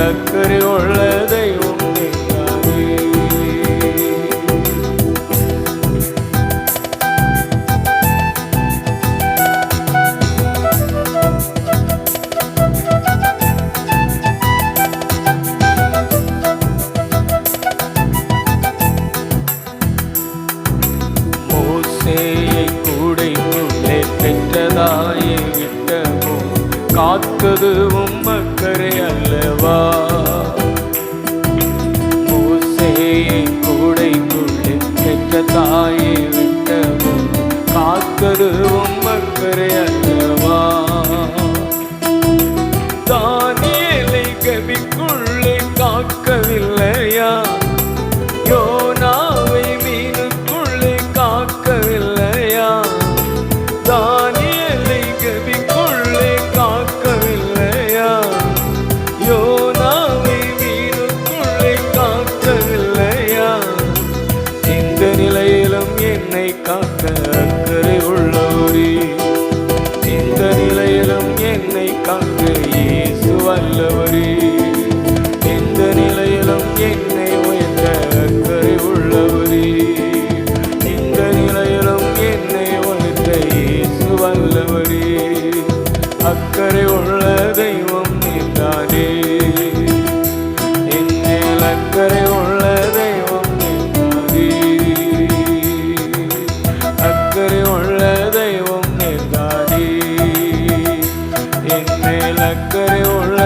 அக்கறை உள்ள தெய்வம் நீதானே. மோசேயை கூடைக்குள்ளே பெற்றதாயை விட்டவும் காத்தது உம்மக்கரை அல்லவா. மோசேயை கூடைக்குள்ளே பெற்றதாயை விட்டவும் காத்தது உம்மக்கரை அல்லவா. தானியேலை கவிக்குள்ளே காக்கவில்லையா, யோனாவை மீனுக்குள்ளே காக்கவில்லையா. தானியேலை கவிக்குள்ளே காக்கவில்லையா, யோனாவை மீனுக்குள்ளே காக்கவில்லையா. இந்த நிலையிலும் என்னை காக்க அக்கறை உள்ளவரே, இந்த நிலையிலும் என்னை காக்க இயேசு வல்லவரே. இந்த நிலையிலும் என்னை உயர்த்த அக்கறை உள்ளவரே, இந்த நிலையிலும் என்னை உயர்த்த இயேசு வல்லவரே. அக்கறை உள்ள தெய்வம் நீதானே, என்னேல் அக்கறை உள்ள தெய்வம் நீதானே. அக்கறை உள்ள தெய்வம் நீதானே, என்னேல் அக்கறை உள்ள